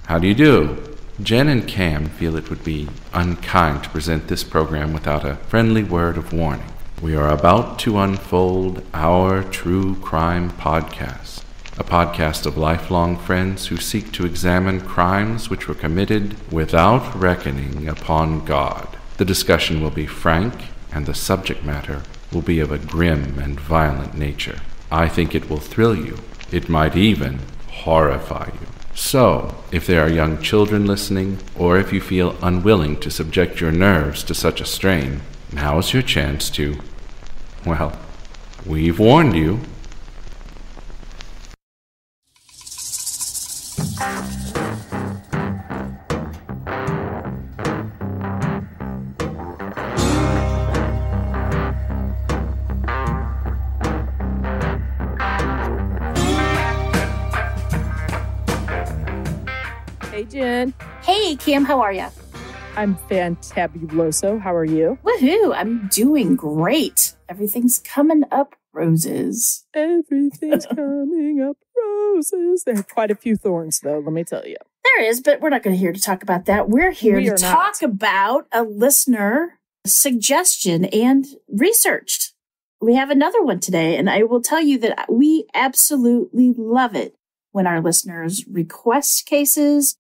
How do you do? Jen and Cam feel it would be unkind to present this program without a friendly word of warning. We are about to unfold our true crime podcast, a podcast of lifelong friends who seek to examine crimes which were committed without reckoning upon God. The discussion will be frank, and the subject matter will be of a grim and violent nature. I think it will thrill you. It might even horrify you. So, if there are young children listening, or if you feel unwilling to subject your nerves to such a strain, now is your chance to, well, we've warned you. Hey, Jen. Hey, Cam, how are you? I'm fantabuloso. How are you? Woohoo! I'm doing great. Everything's coming up roses. Everything's coming up roses. There are quite a few thorns, though, let me tell you. There is, but we're not going to here to talk about that. We're here to talk about a listener suggestion and researched. We have another one today, and I will tell you that we absolutely love it when our listeners request cases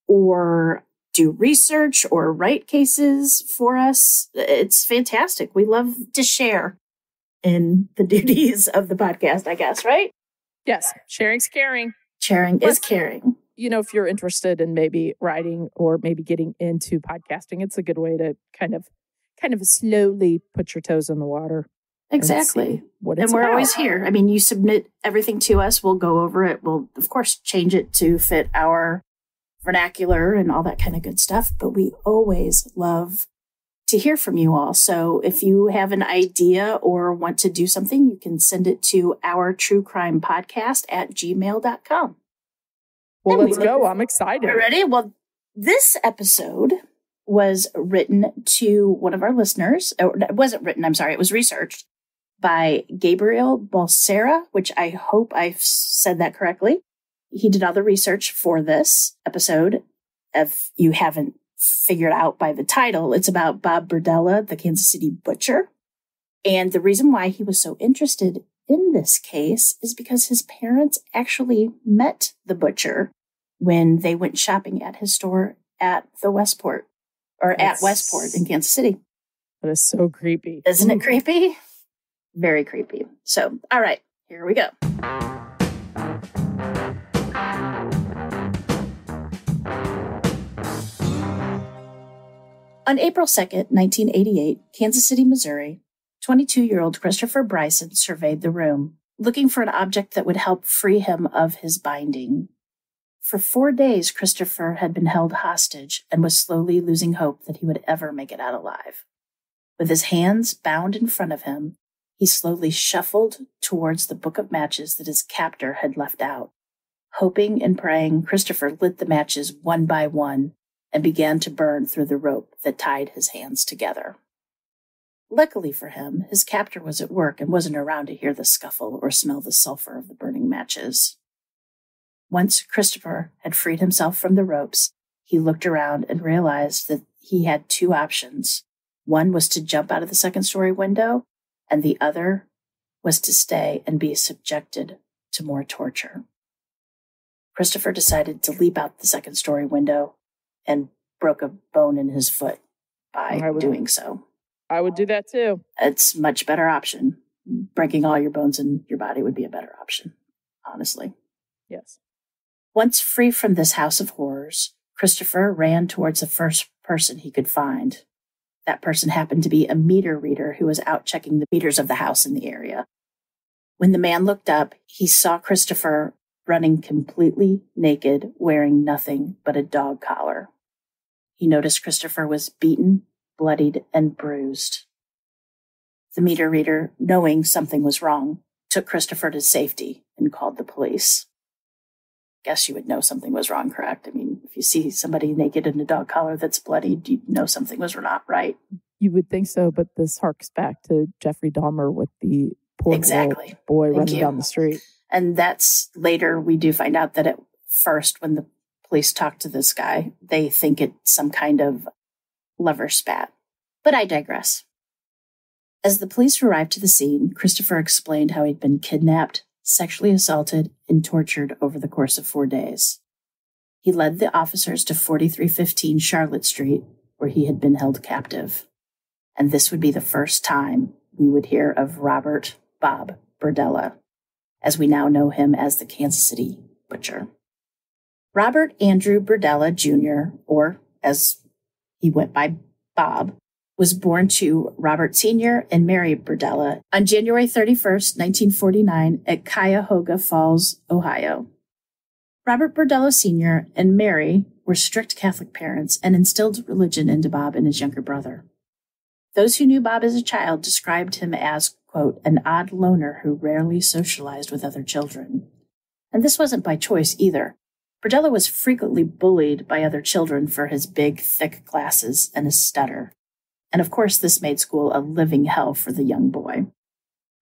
or do research or write cases for us. It's fantastic. We love to share in the duties of the podcast, I guess, right? Yes, sharing's caring. Sharing is caring. You know, if you're interested in maybe writing or maybe getting into podcasting, it's a good way to kind of slowly put your toes in the water. Exactly. And we're always here. I mean, you submit everything to us. We'll go over it. We'll, of course, change it to fit our vernacular and all that kind of good stuff. But we always love to hear from you all. So if you have an idea or want to do something, you can send it to ourtruecrimepodcast@gmail.com. Well, let's go. I'm excited. Ready? Well, this episode was written to one of our listeners. Or it wasn't written, I'm sorry. It was researched by Gabriel Bulsara, which I hope I've said that correctly. He did all the research for this episode. If you haven't figured out by the title, it's about Bob Berdella, the Kansas City butcher. And the reason why he was so interested in this case is because his parents actually met the butcher when they went shopping at his store at the Westport, or at Westport in Kansas City. That is so creepy. Isn't it creepy? Very creepy. So, all right, here we go. On April 2nd, 1988, Kansas City, Missouri, 22-year-old Christopher Bryson surveyed the room, looking for an object that would help free him of his binding. For 4 days, Christopher had been held hostage and was slowly losing hope that he would ever make it out alive. With his hands bound in front of him, he slowly shuffled towards the book of matches that his captor had left out. Hoping and praying, Christopher lit the matches one by one and began to burn through the rope that tied his hands together. Luckily for him, his captor was at work and wasn't around to hear the scuffle or smell the sulfur of the burning matches. Once Christopher had freed himself from the ropes, he looked around and realized that he had two options. One was to jump out of the second-story window, and the other was to stay and be subjected to more torture. Christopher decided to leap out the second-story window and broke a bone in his foot by doing so. I would do that too. It's a much better option. Breaking all your bones in your body would be a better option, honestly. Yes. Once free from this house of horrors, Christopher ran towards the first person he could find. That person happened to be a meter reader who was out checking the meters of the house in the area. When the man looked up, he saw Christopher running completely naked, wearing nothing but a dog collar. He noticed Christopher was beaten, bloodied, and bruised. The meter reader, knowing something was wrong, took Christopher to safety and called the police. Guess you would know something was wrong, correct? I mean, if you see somebody naked in a dog collar that's bloodied, you know something was not right. You would think so, but this harks back to Jeffrey Dahmer with the poor little boy running down the street. And that's later we do find out that at first when the police talk to this guy, they think it's some kind of lover spat. But I digress. As the police arrived to the scene, Christopher explained how he'd been kidnapped, sexually assaulted, and tortured over the course of 4 days. He led the officers to 4315 Charlotte Street, where he had been held captive. And this would be the first time we would hear of Robert Bob Berdella, as we now know him as the Kansas City Butcher. Robert Andrew Berdella Jr., or as he went by Bob, was born to Robert Sr. and Mary Berdella on January 31st, 1949 at Cuyahoga Falls, Ohio. Robert Berdella Sr. and Mary were strict Catholic parents and instilled religion into Bob and his younger brother. Those who knew Bob as a child described him as, quote, an odd loner who rarely socialized with other children. And this wasn't by choice either. Berdella was frequently bullied by other children for his big, thick glasses and his stutter. And of course, this made school a living hell for the young boy.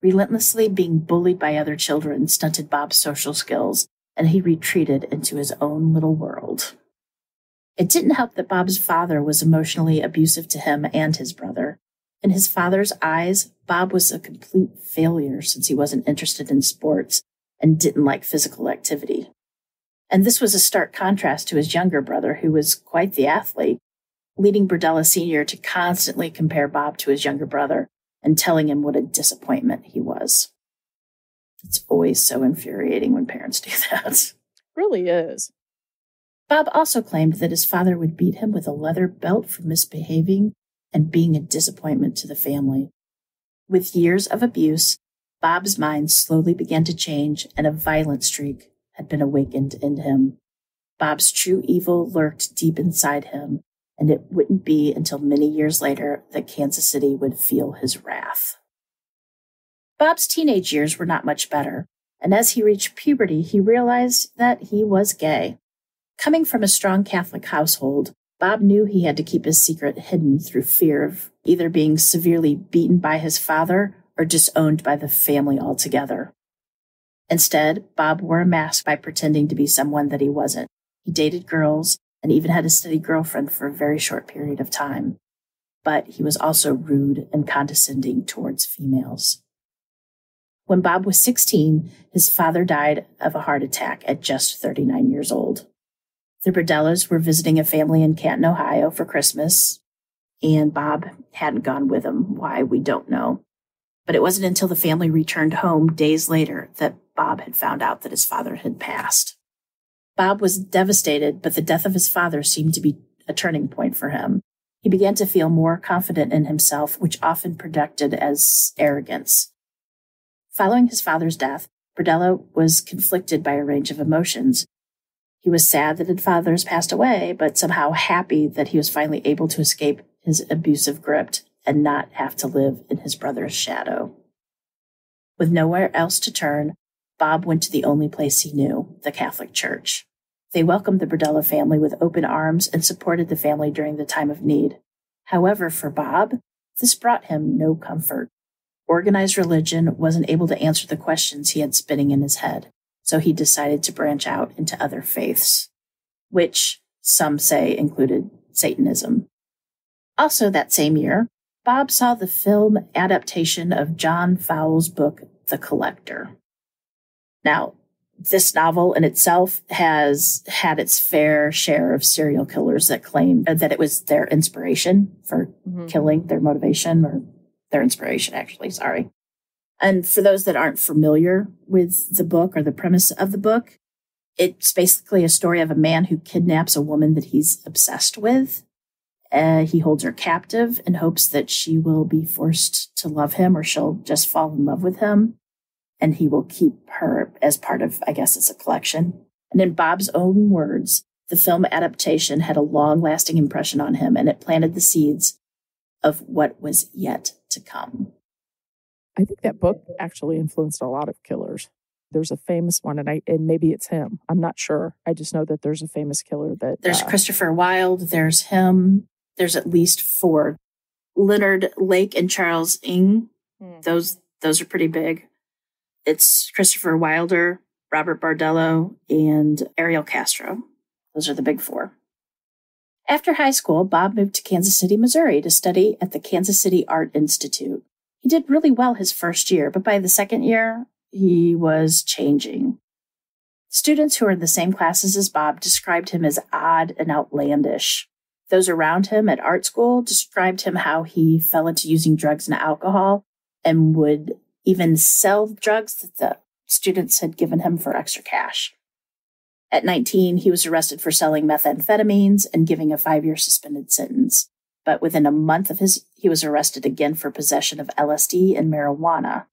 Relentlessly being bullied by other children stunted Bob's social skills, and he retreated into his own little world. It didn't help that Bob's father was emotionally abusive to him and his brother. In his father's eyes, Bob was a complete failure since he wasn't interested in sports and didn't like physical activity. And this was a stark contrast to his younger brother, who was quite the athlete, leading Berdella Sr. to constantly compare Bob to his younger brother and telling him what a disappointment he was. It's always so infuriating when parents do that. Really is. Bob also claimed that his father would beat him with a leather belt for misbehaving and being a disappointment to the family. With years of abuse, Bob's mind slowly began to change, and a violent streak had been awakened in him. Bob's true evil lurked deep inside him, and it wouldn't be until many years later that Kansas City would feel his wrath. Bob's teenage years were not much better, and as he reached puberty, he realized that he was gay. Coming from a strong Catholic household, Bob knew he had to keep his secret hidden through fear of either being severely beaten by his father or disowned by the family altogether. Instead, Bob wore a mask by pretending to be someone that he wasn't. He dated girls and even had a steady girlfriend for a very short period of time. But he was also rude and condescending towards females. When Bob was 16, his father died of a heart attack at just 39 years old. The Burdellas were visiting a family in Canton, Ohio for Christmas, and Bob hadn't gone with them. Why, we don't know. But it wasn't until the family returned home days later that Bob had found out that his father had passed. Bob was devastated, but the death of his father seemed to be a turning point for him. He began to feel more confident in himself, which often projected as arrogance. Following his father's death, Berdella was conflicted by a range of emotions. He was sad that his father has passed away, but somehow happy that he was finally able to escape his abusive grip and not have to live in his brother's shadow. With nowhere else to turn, Bob went to the only place he knew, the Catholic Church. They welcomed the Berdella family with open arms and supported the family during the time of need. However, for Bob, this brought him no comfort. Organized religion wasn't able to answer the questions he had spinning in his head, so he decided to branch out into other faiths, which some say included Satanism. Also that same year, Bob saw the film adaptation of John Fowles' book, The Collector. Now, this novel in itself has had its fair share of serial killers that claim that it was their inspiration for killing, their motivation, or their inspiration, actually, sorry. And for those that aren't familiar with the book or the premise of the book, it's basically a story of a man who kidnaps a woman that he's obsessed with. He holds her captive in hopes that she will be forced to love him or she'll just fall in love with him. And he will keep her as part of, I guess it's a collection. And in Bob's own words, the film adaptation had a long-lasting impression on him, and it planted the seeds of what was yet to come. I think that book actually influenced a lot of killers. There's a famous one, and maybe it's him. I'm not sure. I just know that there's a famous killer that... There's Christopher Wilde. There's him. There's at least 4. Leonard Lake and Charles Ng. Those are pretty big. It's Christopher Wilder, Robert Bardella, and Ariel Castro. Those are the big four. After high school, Bob moved to Kansas City, Missouri to study at the Kansas City Art Institute. He did really well his first year, but by the second year, he was changing. Students who were in the same classes as Bob described him as odd and outlandish. Those around him at art school described him how he fell into using drugs and alcohol and would even sell drugs that the students had given him for extra cash. At 19, he was arrested for selling methamphetamines and giving a 5-year suspended sentence. But within a month of he was arrested again for possession of LSD and marijuana.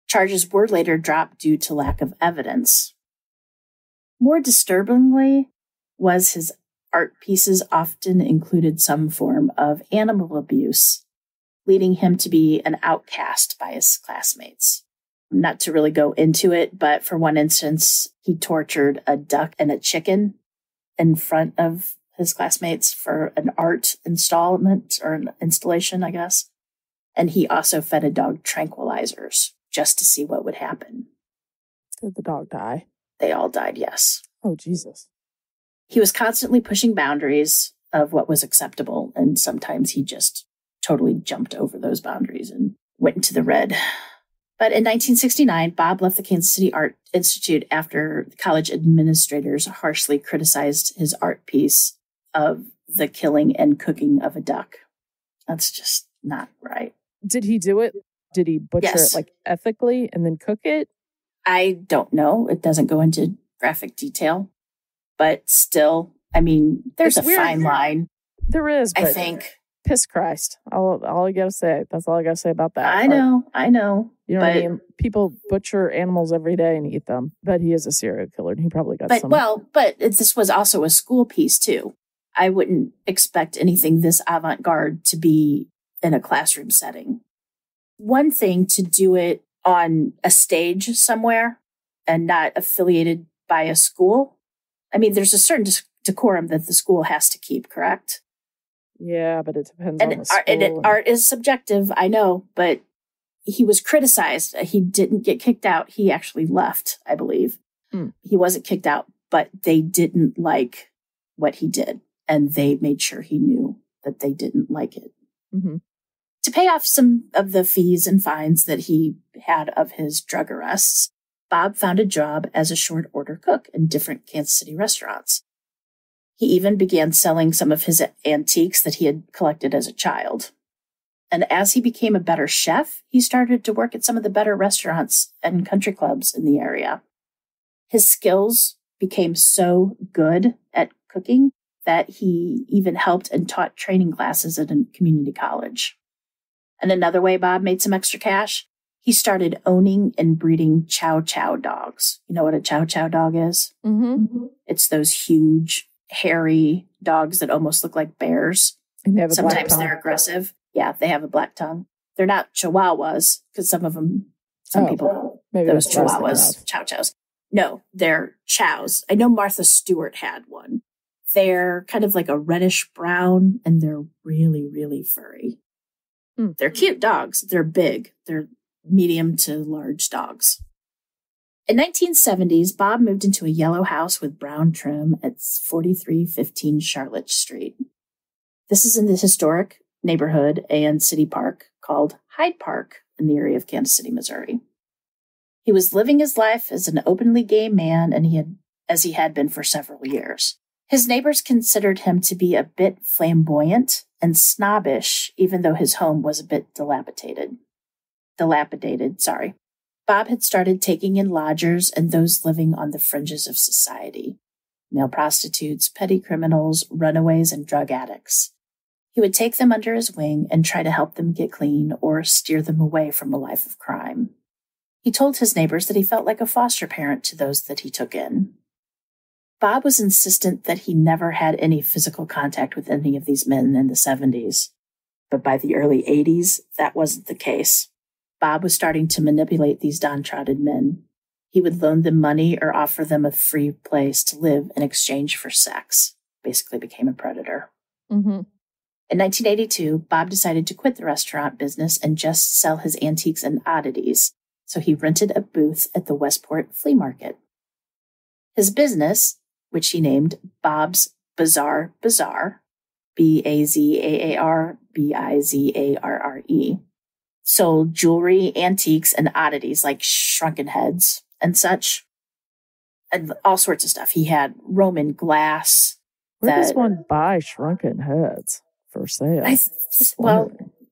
Charges were later dropped due to lack of evidence. More disturbingly was his art pieces often included some form of animal abuse, leading him to be an outcast by his classmates. Not to really go into it, but for one instance, he tortured a duck and a chicken in front of his classmates for an art installment or an installation, I guess. And he also fed a dog tranquilizers just to see what would happen. Did the dog die? They all died, yes. Oh, Jesus. He was constantly pushing boundaries of what was acceptable, and sometimes he just totally jumped over those boundaries and went into the red. But in 1969, Bob left the Kansas City Art Institute after college administrators harshly criticized his art piece of the killing and cooking of a duck. That's just not right. Did he do it? Did he butcher it like ethically and then cook it? I don't know. It doesn't go into graphic detail. But still, I mean, there's a fine line. There is, but I think. Piss Christ. All I gotta say. That's all I gotta say about that. I know. You know what I mean? People butcher animals every day and eat them. But he is a serial killer and he probably got some. But this was also a school piece too. I wouldn't expect anything this avant-garde to be in a classroom setting. One thing to do it on a stage somewhere and not affiliated by a school. I mean, there's a certain decorum that the school has to keep, correct? Yeah, but it depends on the school. And art is subjective, I know, but he was criticized. He didn't get kicked out. He actually left, I believe. He wasn't kicked out, but they didn't like what he did. And they made sure he knew that they didn't like it. Mm-hmm. To pay off some of the fees and fines that he had of his drug arrests, Bob found a job as a short order cook in different Kansas City restaurants. He even began selling some of his antiques that he had collected as a child. And as he became a better chef, he started to work at some of the better restaurants and country clubs in the area. His skills became so good at cooking that he even helped and taught training classes at a community college. And another way Bob made some extra cash, he started owning and breeding chow chow dogs. You know what a chow chow dog is? Mm-hmm. It's those huge, hairy dogs that almost look like bears. And they have a black Sometimes tongue. they're aggressive. Yeah, they have a black tongue. They're not chihuahuas, because some people call those chihuahuas chow chows. No, they're chows. I know Martha Stewart had one. They're kind of like a reddish brown, and they're really, really furry. They're cute dogs. They're big. They're medium to large dogs. In 1970s, Bob moved into a yellow house with brown trim at 4315 Charlotte Street. This is in the historic neighborhood and city park called Hyde Park in the area of Kansas City, Missouri. He was living his life as an openly gay man, and as he had been for several years. His neighbors considered him to be a bit flamboyant and snobbish, even though his home was a bit dilapidated. Bob had started taking in lodgers and those living on the fringes of society. Male prostitutes, petty criminals, runaways, and drug addicts. He would take them under his wing and try to help them get clean or steer them away from a life of crime. He told his neighbors that he felt like a foster parent to those that he took in. Bob was insistent that he never had any physical contact with any of these men in the 70s. But by the early 80s, that wasn't the case. Bob was starting to manipulate these downtrodden men. He would loan them money or offer them a free place to live in exchange for sex. Basically became a predator. Mm-hmm. In 1982, Bob decided to quit the restaurant business and just sell his antiques and oddities. So he rented a booth at the Westport Flea Market. His business which he named Bob's Bizarre Bazaar, Bazaarre, sold jewelry, antiques, and oddities like shrunken heads and such, and all sorts of stuff. He had Roman glass. Where does one buy shrunken heads for sale?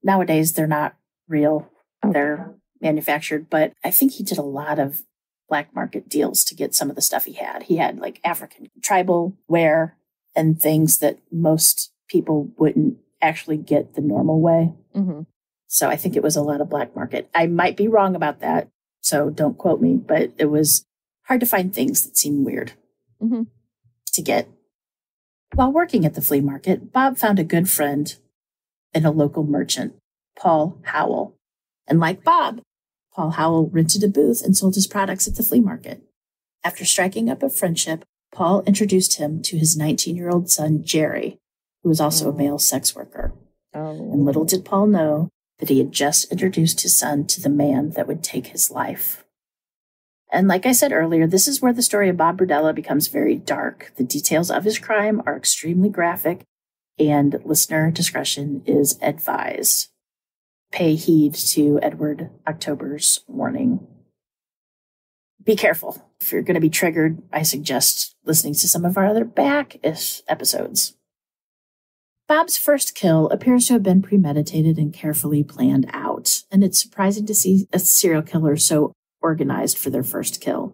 Nowadays they're not real. Okay. They're manufactured, but I think he did a lot of black market deals to get some of the stuff he had. He had like African tribal wear and things that most people wouldn't actually get the normal way. Mm-hmm. So I think it was a lot of black market. I might be wrong about that, so don't quote me, but it was hard to find things that seemed weird to get. While working at the flea market, Bob found a good friend in a local merchant, Paul Howell. And like Bob, Paul Howell rented a booth and sold his products at the flea market. After striking up a friendship, Paul introduced him to his 19-year-old son, Jerry, who was also a male sex worker. And little did Paul know that he had just introduced his son to the man that would take his life. And like I said earlier, this is where the story of Bob Berdella becomes very dark. The details of his crime are extremely graphic, and listener discretion is advised. Pay heed to Edward October's warning. Be careful. If you're going to be triggered, I suggest listening to some of our other back-ish episodes. Bob's first kill appears to have been premeditated and carefully planned out, and it's surprising to see a serial killer so organized for their first kill.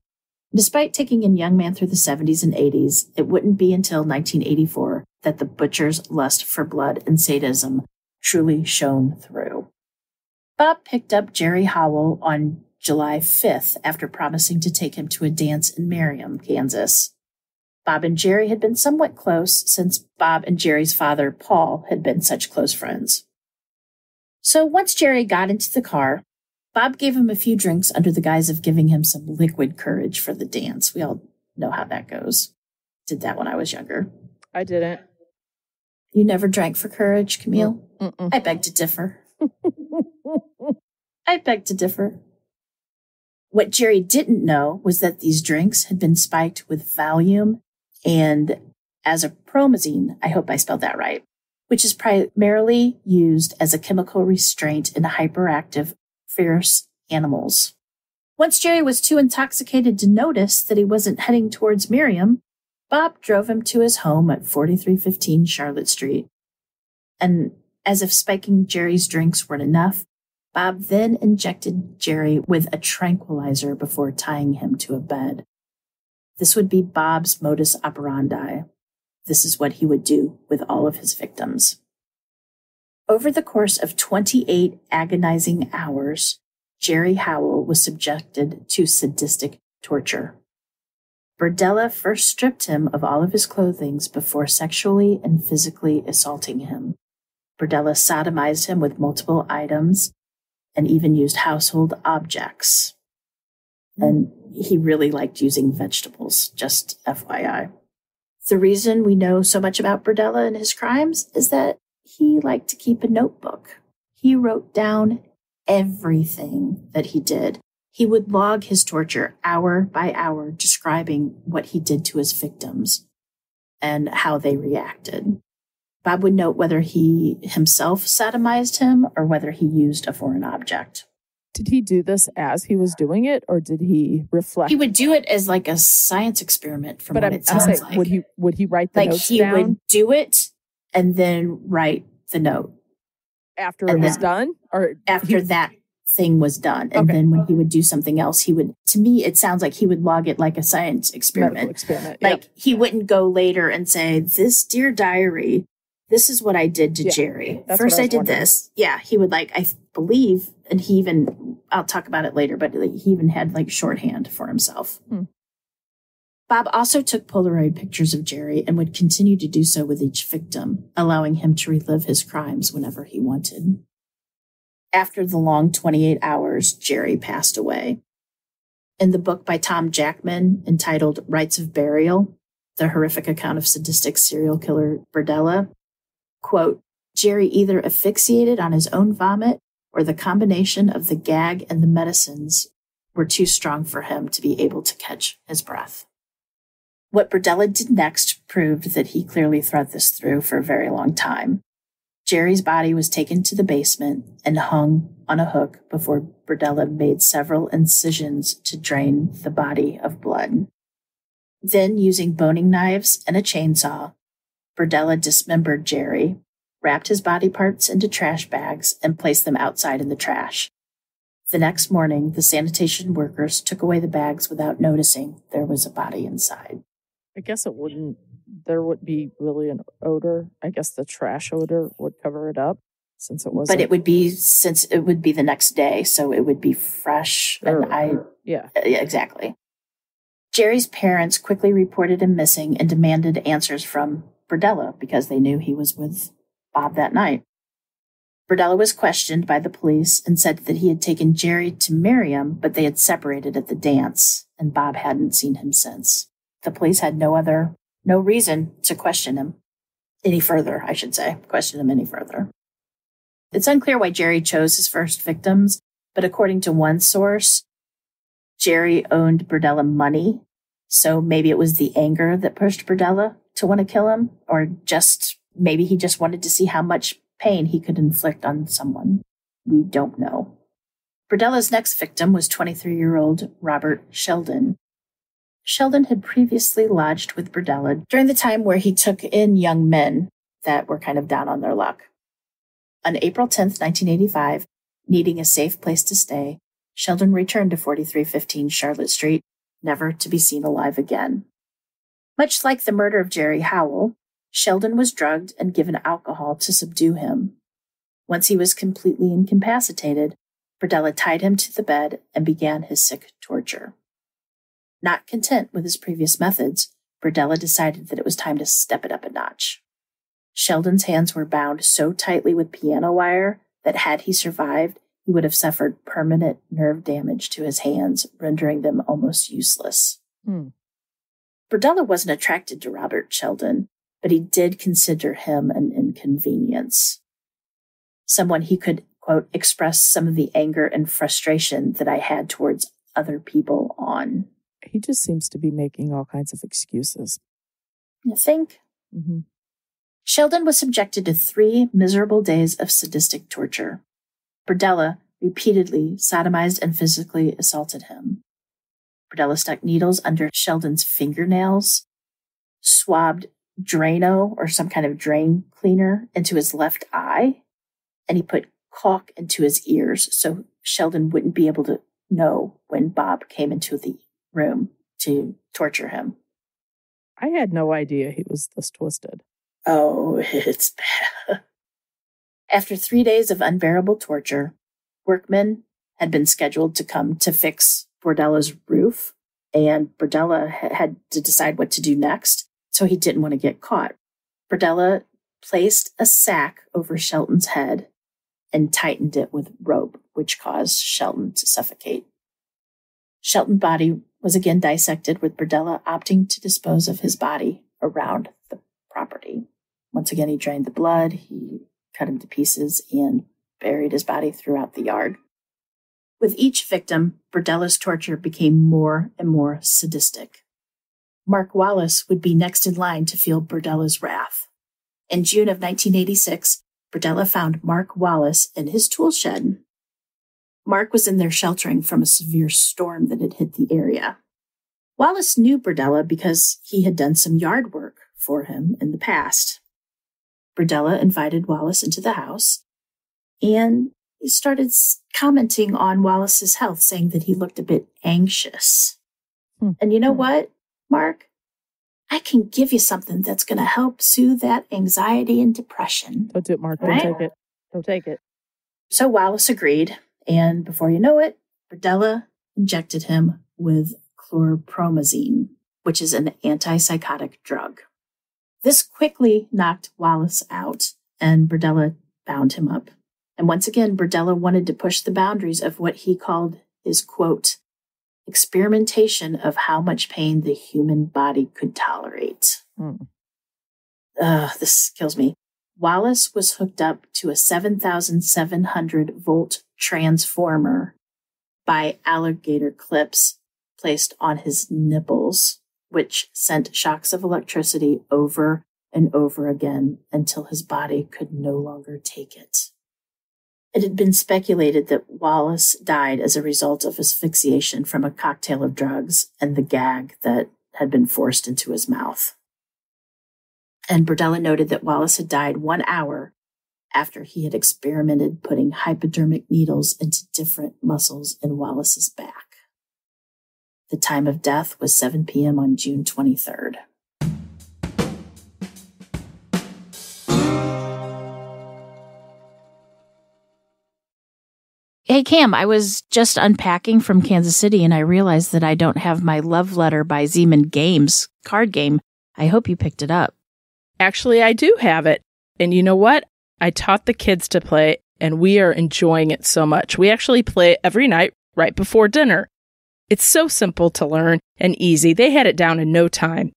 Despite taking in young man through the 70s and 80s, it wouldn't be until 1984 that the butcher's lust for blood and sadism truly shone through. Bob picked up Jerry Howell on July 5th after promising to take him to a dance in Merriam, Kansas. Bob and Jerry had been somewhat close since Bob and Jerry's father, Paul, had been such close friends. So once Jerry got into the car, Bob gave him a few drinks under the guise of giving him some liquid courage for the dance. We all know how that goes. Did that when I was younger. I didn't. You never drank for courage, Camille? Mm-mm. I beg to differ. I beg to differ. What Jerry didn't know was that these drinks had been spiked with Valium and azithromycin, I hope I spelled that right, which is primarily used as a chemical restraint in hyperactive, fierce animals. Once Jerry was too intoxicated to notice that he wasn't heading towards Miriam, Bob drove him to his home at 4315 Charlotte Street. And as if spiking Jerry's drinks weren't enough, Bob then injected Jerry with a tranquilizer before tying him to a bed. This would be Bob's modus operandi. This is what he would do with all of his victims. Over the course of 28 agonizing hours, Jerry Howell was subjected to sadistic torture. Berdella first stripped him of all of his clothing before sexually and physically assaulting him. Berdella sodomized him with multiple items and even used household objects. And he really liked using vegetables, just FYI. The reason we know so much about Berdella and his crimes is that he liked to keep a notebook. He wrote down everything that he did. He would log his torture hour by hour, describing what he did to his victims and how they reacted. Bob would note whether he himself sodomized him or whether he used a foreign object. Did he do this as he was doing it, or did he reflect? He would do it as like a science experiment from what it sounds like. Would he write the notes down? Like he would do it and then write the note. After it was done? Or after that thing was done. And then when he would do something else, he would, to me, it sounds like he would log it like a science experiment. Like he wouldn't go later and say, "This dear diary, this is what I did to Jerry. First I did this." Yeah, he would I believe, and he even, I'll talk about it later, but he even had shorthand for himself. Bob also took Polaroid pictures of Jerry and would continue to do so with each victim, allowing him to relive his crimes whenever he wanted. After the long 28 hours, Jerry passed away. In the book by Tom Jackman entitled Rites of Burial, the horrific account of sadistic serial killer Burdella, quote, "Jerry either asphyxiated on his own vomit or the combination of the gag and the medicines were too strong for him to be able to catch his breath." What Berdella did next proved that he clearly thought this through for a very long time. Jerry's body was taken to the basement and hung on a hook before Berdella made several incisions to drain the body of blood. Then, using boning knives and a chainsaw, Berdella dismembered Jerry, wrapped his body parts into trash bags, and placed them outside in the trash. The next morning, the sanitation workers took away the bags without noticing there was a body inside. I guess there would be really an odor. I guess the trash odor would cover it up since it wasn't. But since it would be the next day, so it would be fresh. Yeah, exactly. Jerry's parents quickly reported him missing and demanded answers from Berdella because they knew he was with Bob that night. Berdella was questioned by the police and said that he had taken Jerry to marry him, but they had separated at the dance, and Bob hadn't seen him since. The police had no reason to question him any further. It's unclear why Jerry chose his first victims, but according to one source, Jerry owed Berdella money, so maybe it was the anger that pushed Berdella to want to kill him, or maybe he just wanted to see how much pain he could inflict on someone. We don't know. Berdella's next victim was 23-year-old Robert Sheldon. Sheldon had previously lodged with Berdella during the time where he took in young men that were kind of down on their luck. On April 10th, 1985, needing a safe place to stay, Sheldon returned to 4315 Charlotte Street, never to be seen alive again. Much like the murder of Jerry Howell, Sheldon was drugged and given alcohol to subdue him. Once he was completely incapacitated, Berdella tied him to the bed and began his sick torture. Not content with his previous methods, Berdella decided that it was time to step it up a notch. Sheldon's hands were bound so tightly with piano wire that had he survived, he would have suffered permanent nerve damage to his hands, rendering them almost useless. Berdella wasn't attracted to Robert Sheldon, but he did consider him an inconvenience. Someone he could, quote, express some of the anger and frustration that I had towards other people on. He just seems to be making all kinds of excuses. You think? Mm-hmm. Sheldon was subjected to 3 miserable days of sadistic torture. Berdella repeatedly sodomized and physically assaulted him. Berdella stuck needles under Sheldon's fingernails, swabbed Drano, or some kind of drain cleaner, into his left eye, and he put caulk into his ears so Sheldon wouldn't be able to know when Bob came into the room to torture him. I had no idea he was this twisted. Oh, it's bad. After 3 days of unbearable torture, workmen had been scheduled to come to fix Berdella's roof, and Berdella had to decide what to do next, so he didn't want to get caught. Berdella placed a sack over Sheldon's head and tightened it with rope, which caused Sheldon to suffocate. Sheldon's body was again dissected, with Berdella opting to dispose of his body around the property. Once again, he drained the blood, he cut him to pieces, and buried his body throughout the yard. With each victim, Berdella's torture became more and more sadistic. Mark Wallace would be next in line to feel Berdella's wrath. In June of 1986, Berdella found Mark Wallace in his tool shed. Mark was in there sheltering from a severe storm that had hit the area. Wallace knew Berdella because he had done some yard work for him in the past. Berdella invited Wallace into the house, and he started commenting on Wallace's health, saying that he looked a bit anxious. And you know what, Mark? I can give you something that's going to help soothe that anxiety and depression. Don't do it, Mark. Right? Don't take it. Don't take it. So Wallace agreed, and before you know it, Berdella injected him with chlorpromazine, which is an antipsychotic drug. This quickly knocked Wallace out, and Berdella bound him up. And once again, Berdella wanted to push the boundaries of what he called his, quote, experimentation of how much pain the human body could tolerate. This kills me. Wallace was hooked up to a 7,700-volt transformer by alligator clips placed on his nipples, which sent shocks of electricity over and over again until his body could no longer take it. It had been speculated that Wallace died as a result of asphyxiation from a cocktail of drugs and the gag that had been forced into his mouth. And Berdella noted that Wallace had died 1 hour after he had experimented putting hypodermic needles into different muscles in Wallace's back. The time of death was 7 p.m. on June 23rd. Hey, Cam, I was just unpacking from Kansas City and I realized that I don't have my Love Letter by Zeman Games card game. I hope you picked it up. Actually, I do have it. And you know what? I taught the kids to play, and we are enjoying it so much. We actually play it every night right before dinner. It's so simple to learn and easy. They had it down in no time.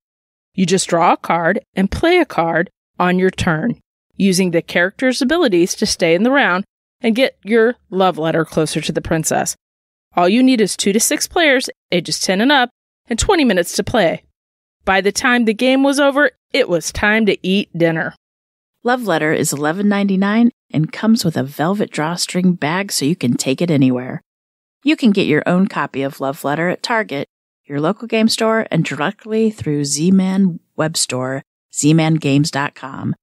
You just draw a card and play a card on your turn, using the character's abilities to stay in the round and get your love letter closer to the princess. All you need is 2 to 6 players, ages 10 and up, and 20 minutes to play. By the time the game was over, it was time to eat dinner. Love Letter is $11.99 and comes with a velvet drawstring bag so you can take it anywhere. You can get your own copy of Love Letter at Target, your local game store, and directly through Z-Man web store, zmangames.com.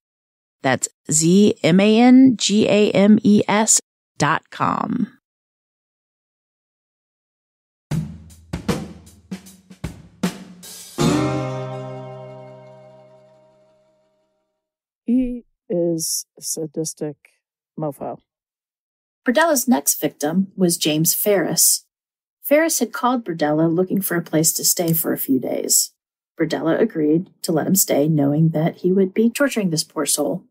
That's ZMANGAMES.com. He is a sadistic mofo. Berdella's next victim was James Ferris. Ferris had called Berdella looking for a place to stay for a few days. Berdella agreed to let him stay, knowing that he would be torturing this poor soul.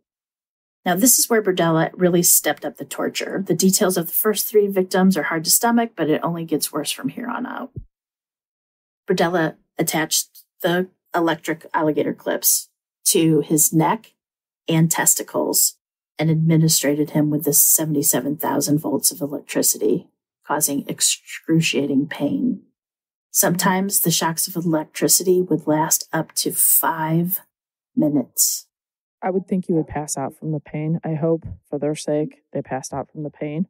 Now, this is where Berdella really stepped up the torture. The details of the first 3 victims are hard to stomach, but it only gets worse from here on out. Berdella attached the electric alligator clips to his neck and testicles and administered him with this 77,000 volts of electricity, causing excruciating pain. Sometimes the shocks of electricity would last up to 5 minutes. I would think you would pass out from the pain. I hope, for their sake, they passed out from the pain.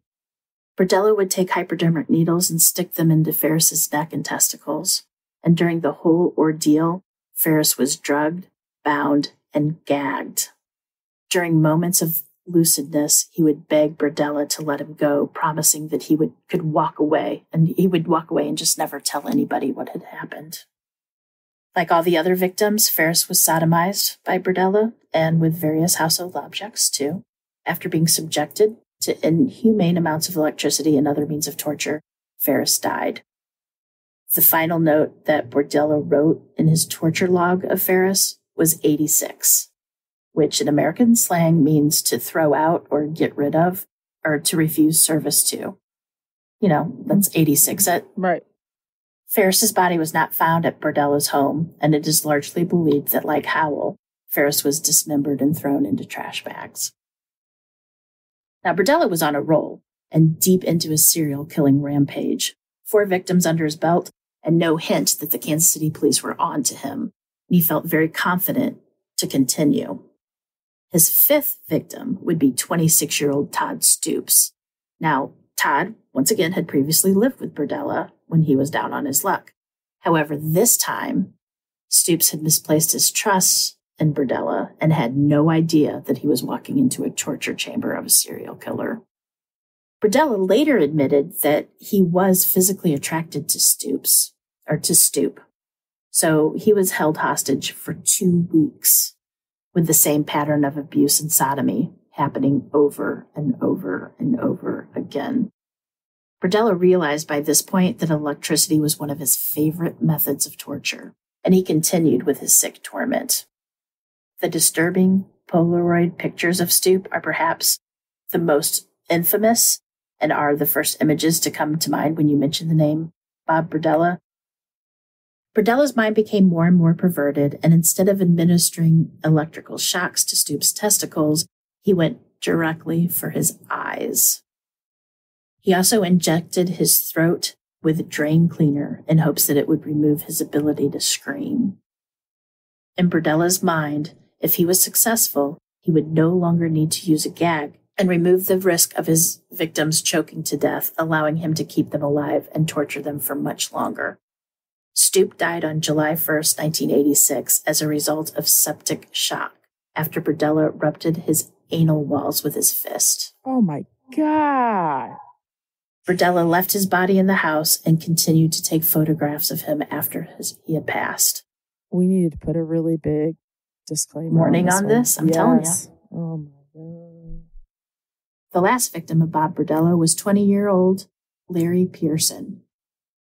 Berdella would take hypodermic needles and stick them into Ferris's neck and testicles. And during the whole ordeal, Ferris was drugged, bound, and gagged. During moments of lucidness, he would beg Berdella to let him go, promising that he could walk away, and he would walk away and just never tell anybody what had happened. Like all the other victims, Ferris was sodomized by Berdella, and with various household objects, too. After being subjected to inhumane amounts of electricity and other means of torture, Ferris died. The final note that Berdella wrote in his torture log of Ferris was 86, which in American slang means to throw out or get rid of, or to refuse service to. You know, that's 86. Right. Ferris's body was not found at Berdella's home, and it is largely believed that, like Howell, Ferris was dismembered and thrown into trash bags. Now, Berdella was on a roll and deep into his serial killing rampage. 4 victims under his belt, and no hint that the Kansas City police were on to him. He felt very confident to continue. His 5th victim would be 26-year-old Todd Stoops. Now, Todd, once again, had previously lived with Berdella when he was down on his luck. However, this time, Stoops had misplaced his trust in Berdella and had no idea that he was walking into a torture chamber of a serial killer. Berdella later admitted that he was physically attracted to Stoop. So he was held hostage for 2 weeks, with the same pattern of abuse and sodomy happening over and over and over again. Berdella realized by this point that electricity was one of his favorite methods of torture, and he continued with his sick torment. The disturbing Polaroid pictures of Stoop are perhaps the most infamous and are the first images to come to mind when you mention the name Bob Berdella. Berdella's mind became more and more perverted, and instead of administering electrical shocks to Stoop's testicles, he went directly for his eyes. He also injected his throat with drain cleaner in hopes that it would remove his ability to scream. In Burdella's mind, if he was successful, he would no longer need to use a gag and remove the risk of his victims choking to death, allowing him to keep them alive and torture them for much longer. Stoops died on July 1st, 1986, as a result of septic shock after Berdella ruptured his anal walls with his fist. Oh my God. Berdella left his body in the house and continued to take photographs of him after he had passed. We needed to put a really big disclaimer warning on this, I'm telling you. Oh my God. The last victim of Bob Berdella was 20-year-old Larry Pearson.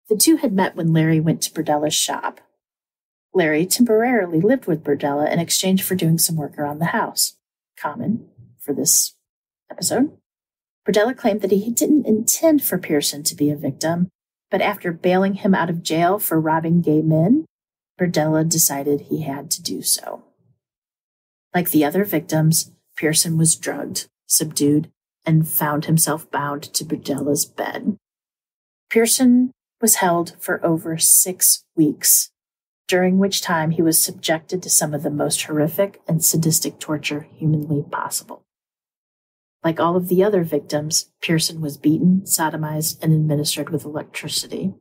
The two had met when Larry went to Berdella's shop. Larry temporarily lived with Berdella in exchange for doing some work around the house. Common for this episode. Berdella claimed that he didn't intend for Pearson to be a victim, but after bailing him out of jail for robbing gay men, Berdella decided he had to do so. Like the other victims, Pearson was drugged, subdued, and found himself bound to Berdella's bed. Pearson was held for over 6 weeks, during which time he was subjected to some of the most horrific and sadistic torture humanly possible. Like all of the other victims, Pearson was beaten, sodomized, and administered with electricity.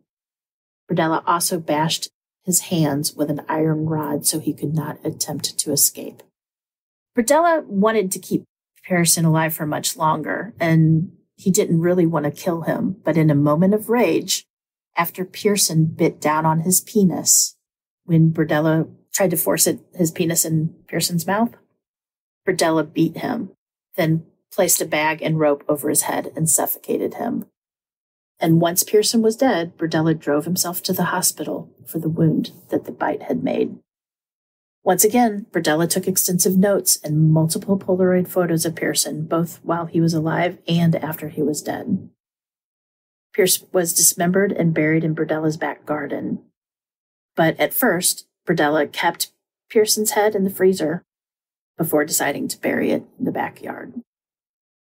Berdella also bashed his hands with an iron rod so he could not attempt to escape. Berdella wanted to keep Pearson alive for much longer, and he didn't really want to kill him, but in a moment of rage, after Pearson bit down on his penis, when Berdella tried to force his penis in Pearson's mouth, Berdella beat him, then placed a bag and rope over his head and suffocated him. And once Pearson was dead, Berdella drove himself to the hospital for the wound that the bite had made. Once again, Berdella took extensive notes and multiple Polaroid photos of Pearson, both while he was alive and after he was dead. Pearson was dismembered and buried in Berdella's back garden. But at first, Berdella kept Pearson's head in the freezer before deciding to bury it in the backyard.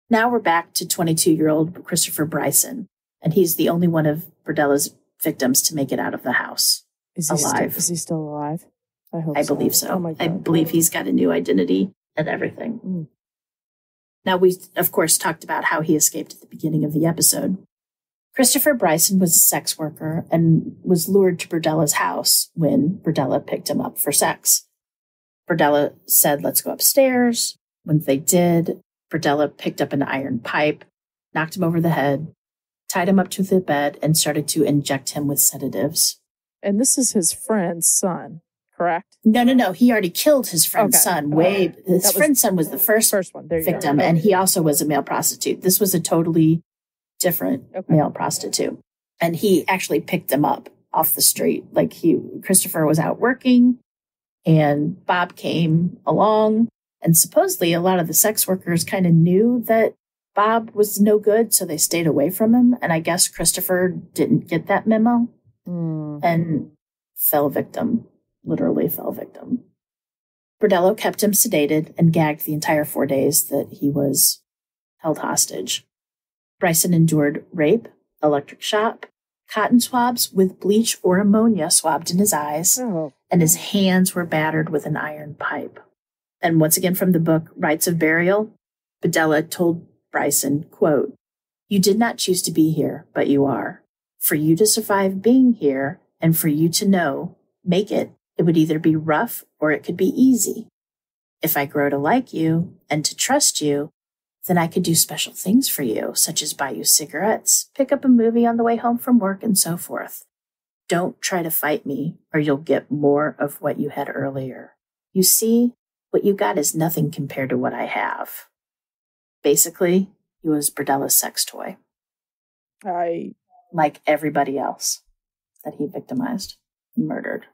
Now we're back to 22-year-old Christopher Bryson, and he's the only one of Berdella's victims to make it out of the house alive. Is he still alive? I believe so. Oh my God. I believe he's got a new identity and everything. Mm. Now, we, of course, talked about how he escaped at the beginning of the episode. Christopher Bryson was a sex worker and was lured to Berdella's house when Berdella picked him up for sex. Berdella said, "Let's go upstairs." When they did, Berdella picked up an iron pipe, knocked him over the head, tied him up to the bed, and started to inject him with sedatives. And this is his friend's son, correct? No. He already killed his friend's son. His friend's son was the first one. There you victim, go. and he also was a male prostitute. This was a totally different male prostitute. And he actually picked him up off the street. Christopher was out working, and Bob came along, and supposedly a lot of the sex workers kind of knew that Bob was no good, so they stayed away from him. And I guess Christopher didn't get that memo and literally fell victim. Berdella kept him sedated and gagged the entire 4 days that he was held hostage. Bryson endured rape, electric shock, cotton swabs with bleach or ammonia swabbed in his eyes, and his hands were battered with an iron pipe. And once again from the book Rites of Burial, Berdella told Bryson, quote, "You did not choose to be here, but you are. For you to survive being here and for you to make it would either be rough or it could be easy. If I grow to like you and to trust you, then I could do special things for you, such as buy you cigarettes, pick up a movie on the way home from work, and so forth. Don't try to fight me, or you'll get more of what you had earlier. You see, what you got is nothing compared to what I have." Basically, he was Berdella's sex toy. Like everybody else that he victimized and murdered.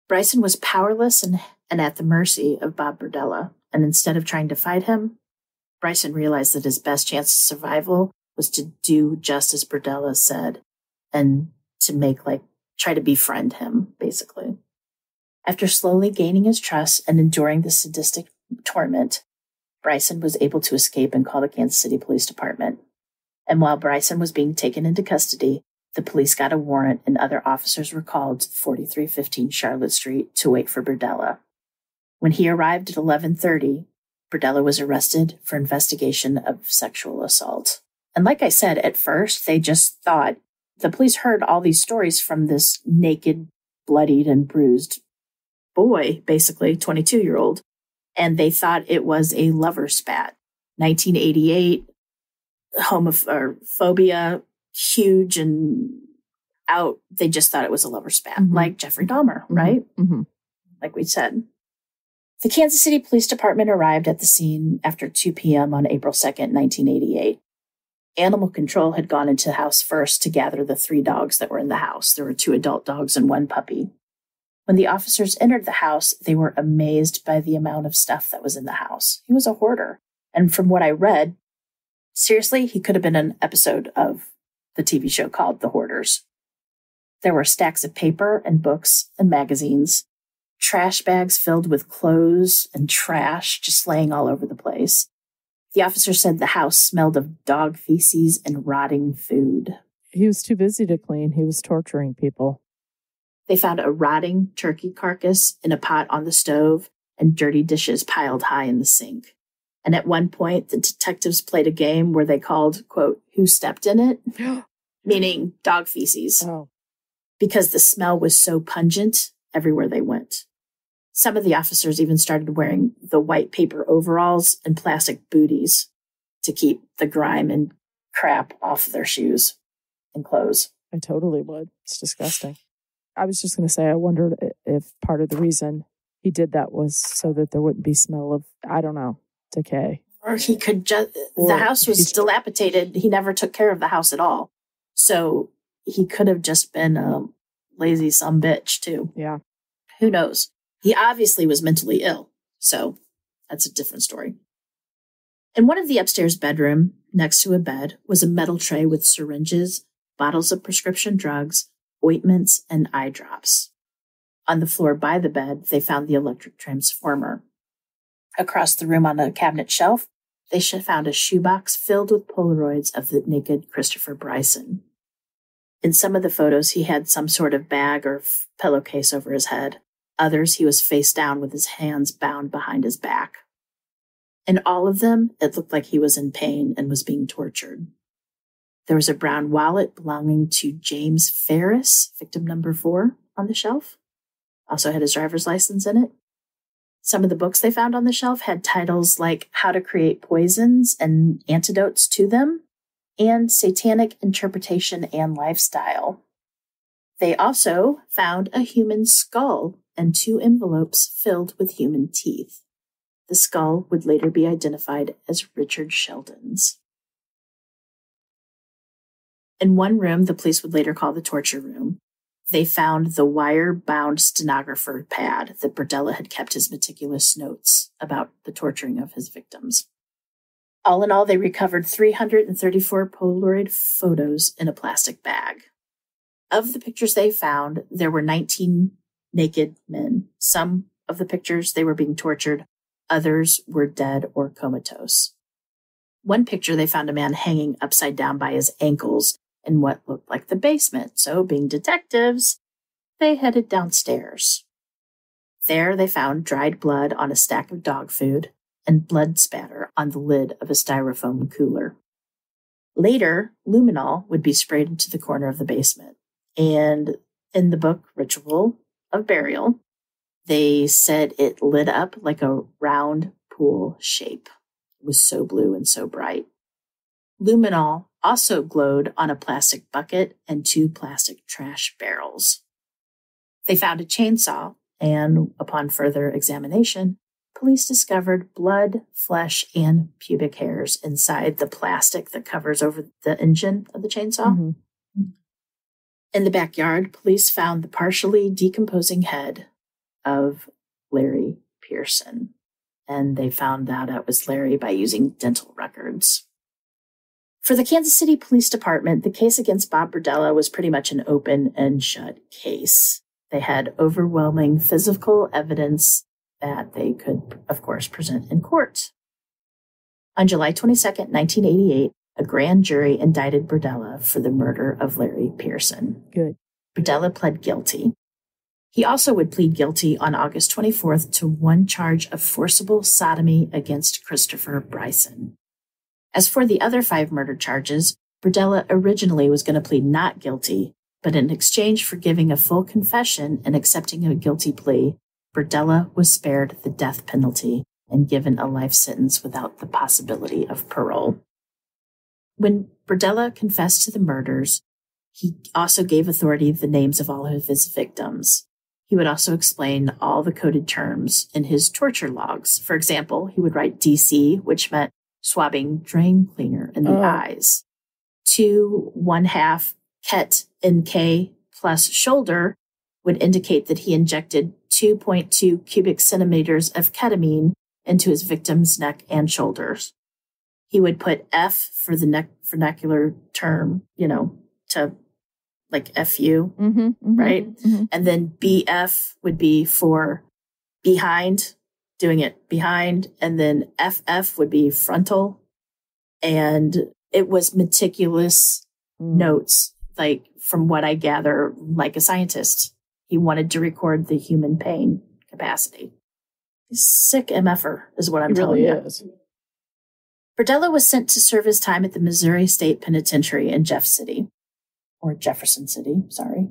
Bryson was powerless and at the mercy of Bob Berdella, and instead of trying to fight him, Bryson realized that his best chance of survival was to do just as Berdella said and to try to befriend him, basically. After slowly gaining his trust and enduring the sadistic torment, Bryson was able to escape and call the Kansas City Police Department. And while Bryson was being taken into custody, The police got a warrant and other officers were called to 4315 Charlotte Street to wait for Berdella. When he arrived at 11:30, Berdella was arrested for investigation of sexual assault. And like I said, at first, they just thought, the police heard all these stories from this naked, bloodied, and bruised boy, basically, 22-year-old, and they thought it was a lover spat. 1988, homophobia, huge and out. They just thought it was a lover spat, like Jeffrey Dahmer, right? Like we said. The Kansas City Police Department arrived at the scene after 2 p.m. on April 2nd, 1988. Animal Control had gone into the house first to gather the 3 dogs that were in the house. There were 2 adult dogs and 1 puppy. When the officers entered the house, they were amazed by the amount of stuff that was in the house. He was a hoarder. And from what I read, seriously, he could have been an episode of the TV show called The Hoarders. There were stacks of paper and books and magazines, trash bags filled with clothes and trash just laying all over the place. The officer said the house smelled of dog feces and rotting food. He was too busy to clean. He was torturing people. They found a rotting turkey carcass in a pot on the stove and dirty dishes piled high in the sink. And at one point, the detectives played a game where they called, quote, "Who stepped in it?" Meaning dog feces. Oh. Because the smell was so pungent everywhere they went. Some of the officers even started wearing the white paper overalls and plastic booties to keep the grime and crap off their shoes and clothes. I totally would. It's disgusting. I was just going to say, I wondered if part of the reason he did that was so that there wouldn't be smell of, I don't know, decay. Or he could just, the house was dilapidated. He never took care of the house at all. So he could have just been a lazy sumbitch too. Yeah. Who knows? He obviously was mentally ill. So that's a different story. In one of the upstairs bedroom, next to a bed, was a metal tray with syringes, bottles of prescription drugs, ointments, and eye drops. On the floor by the bed, they found the electric transformer. Across the room on a cabinet shelf, they found a shoebox filled with Polaroids of the naked Christopher Bryson. In some of the photos, he had some sort of bag or pillowcase over his head. Others, he was face down with his hands bound behind his back. In all of them, it looked like he was in pain and was being tortured. There was a brown wallet belonging to James Ferris, victim number 4, on the shelf. Also had his driver's license in it. Some of the books they found on the shelf had titles like How to Create Poisons and Antidotes to Them, and Satanic Interpretation and Lifestyle. They also found a human skull and 2 envelopes filled with human teeth. The skull would later be identified as Richard Sheldon's. In one room, the police would later call the torture room, they found the wire-bound stenographer pad that Burdella had kept his meticulous notes about the torturing of his victims. All in all, they recovered 334 Polaroid photos in a plastic bag. Of the pictures they found, there were 19 naked men. Some of the pictures, they were being tortured. Others were dead or comatose. One picture, they found a man hanging upside down by his ankles in what looked like the basement. So, being detectives, they headed downstairs. There, they found dried blood on a stack of dog food and blood spatter on the lid of a styrofoam cooler. Later, luminol would be sprayed into the corner of the basement. And in the book Ritual of Burial, they said it lit up like a round pool shape. It was so blue and so bright. Luminol also glowed on a plastic bucket and 2 plastic trash barrels. They found a chainsaw, and upon further examination, police discovered blood, flesh, and pubic hairs inside the plastic that covers over the engine of the chainsaw. Mm-hmm. In the backyard, police found the partially decomposing head of Larry Pearson, and they found out it was Larry by using dental records. For the Kansas City Police Department, the case against Bob Berdella was pretty much an open and shut case. They had overwhelming physical evidence that they could, of course, present in court. On July 22nd, 1988, a grand jury indicted Berdella for the murder of Larry Pearson. Good. Berdella pled guilty. He also would plead guilty on August 24th to one charge of forcible sodomy against Christopher Bryson. As for the other 5 murder charges, Berdella originally was going to plead not guilty, but in exchange for giving a full confession and accepting a guilty plea, Berdella was spared the death penalty and given a life sentence without the possibility of parole. When Berdella confessed to the murders, he also gave authority the names of all of his victims. He would also explain all the coded terms in his torture logs. For example, he would write DC, which meant swabbing drain cleaner in the eyes. 2 1/2 ket NK plus shoulder would indicate that he injected 2.2 cubic centimeters of ketamine into his victim's neck and shoulders. He would put F for the vernacular term, to like FU, right? Mm-hmm. And then BF would be for behind, doing it behind. And then FF would be frontal. And it was meticulous notes, like from what I gather, like a scientist. He wanted to record the human pain capacity. He's sick MFer is what I'm telling you. Is. Berdella was sent to serve his time at the Missouri State Penitentiary in Jefferson City, sorry.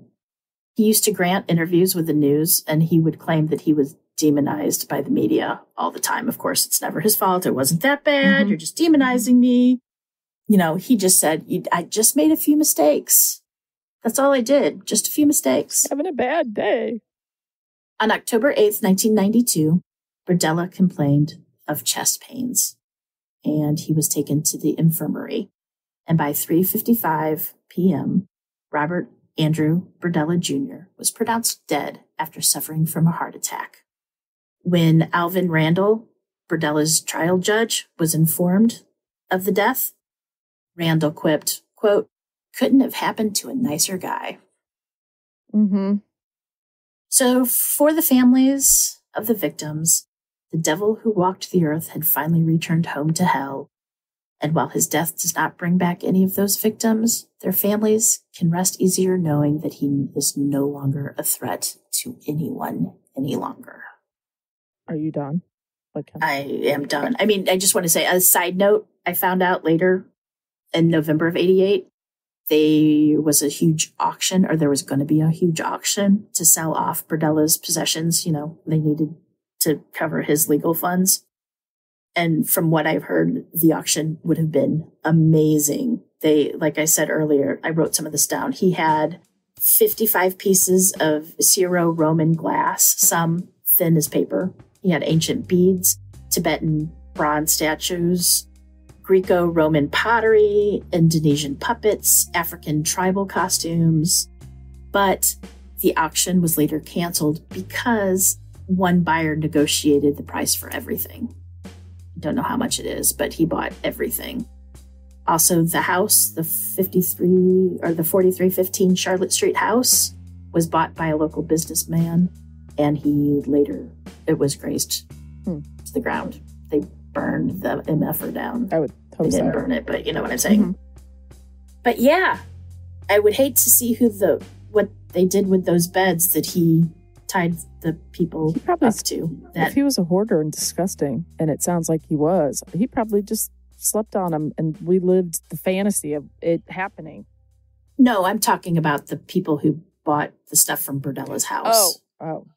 He used to grant interviews with the news, and he would claim that he was demonized by the media all the time. Of course, it's never his fault. It wasn't that bad. Mm-hmm. You're just demonizing me. He just said, I just made a few mistakes. That's all I did. Just a few mistakes. Having a bad day. On October 8th, 1992, Berdella complained of chest pains, and he was taken to the infirmary. And by 3:55 p.m., Robert Andrew Berdella Jr. was pronounced dead after suffering from a heart attack. When Alvin Randall, Berdella's trial judge, was informed of the death, Randall quipped, quote, "Couldn't have happened to a nicer guy." Mm-hmm. So for the families of the victims, the devil who walked the earth had finally returned home to hell. And while his death does not bring back any of those victims, their families can rest easier knowing that he is no longer a threat to anyone any longer. Are you done? I am done. I mean, I just want to say, as a side note, I found out later in November of 88, there was going to be a huge auction to sell off Berdella's possessions. They needed to cover his legal funds. And from what I've heard, the auction would have been amazing. Like I said earlier, I wrote some of this down. He had 55 pieces of Syro-Roman glass, some thin as paper. He had ancient beads, Tibetan bronze statues, Greco-Roman pottery, Indonesian puppets, African tribal costumes. But the auction was later canceled because one buyer negotiated the price for everything. I don't know how much it is, but he bought everything. Also, the house, the 4315 Charlotte Street house, was bought by a local businessman, and it was razed to the ground. They burned the MFer down. I would hope They didn't burn it, but you know what I'm saying. Mm-hmm. But yeah, I would hate to see what they did with those beds that he tied the people up to. If he was a hoarder and disgusting, and it sounds like he was, he probably just slept on them, and we lived the fantasy of it happening. No, I'm talking about the people who bought the stuff from Berdella's house. Oh.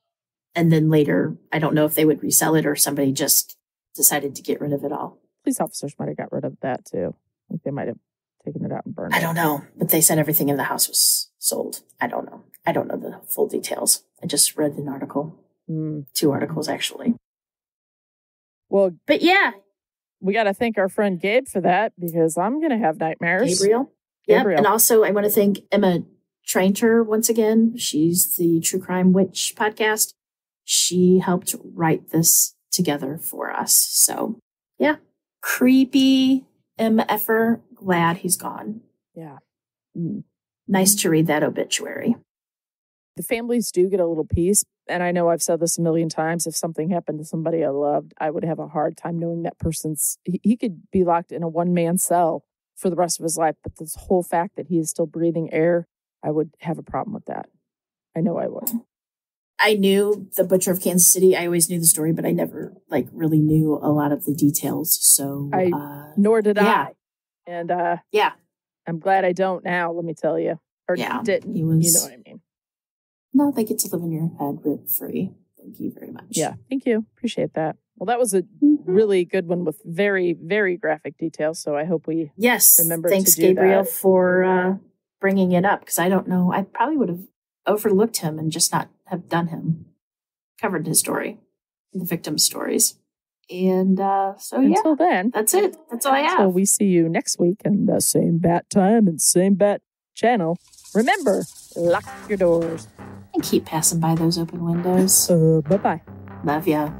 And then later, I don't know if they would resell it or somebody just decided to get rid of it all. Police officers might have got rid of that too. I think they might have taken it out and burned it. I don't know, but they said everything in the house was sold. I don't know the full details. I just read an article. 2 articles, actually. Well, but yeah. We got to thank our friend Gabe for that, because I'm going to have nightmares. Gabriel. Yep. And also, I want to thank Emma Trainter once again. She's the True Crime Witch podcast. She helped write this together for us. So, yeah. Creepy MFer. Glad he's gone. Yeah. Nice to read that obituary. The families do get a little peace. And I know I've said this a million times. If something happened to somebody I loved, I would have a hard time knowing that he could be locked in a one-man cell for the rest of his life. But this whole fact that he is still breathing air, I would have a problem with that. I know I would. I knew the Butcher of Kansas City. I always knew the story, but I never really knew a lot of the details. So nor did I. And yeah, I'm glad I don't now. Let me tell you, or didn't. He was, you know what I mean? No, they get to live in your head rent free. Thank you very much. Yeah, thank you. Appreciate that. Well, that was a really good one with very, very graphic details. So I hope we remember. Thanks, to do Gabriel, that. for bringing it up, because I don't know. I probably would have overlooked him and just not have covered his story, the victim's stories. And until then, that's it. That's all I have. Until we see you next week and the same bat time and same bat channel. Remember, lock your doors and keep passing by those open windows. Bye-bye. Love ya.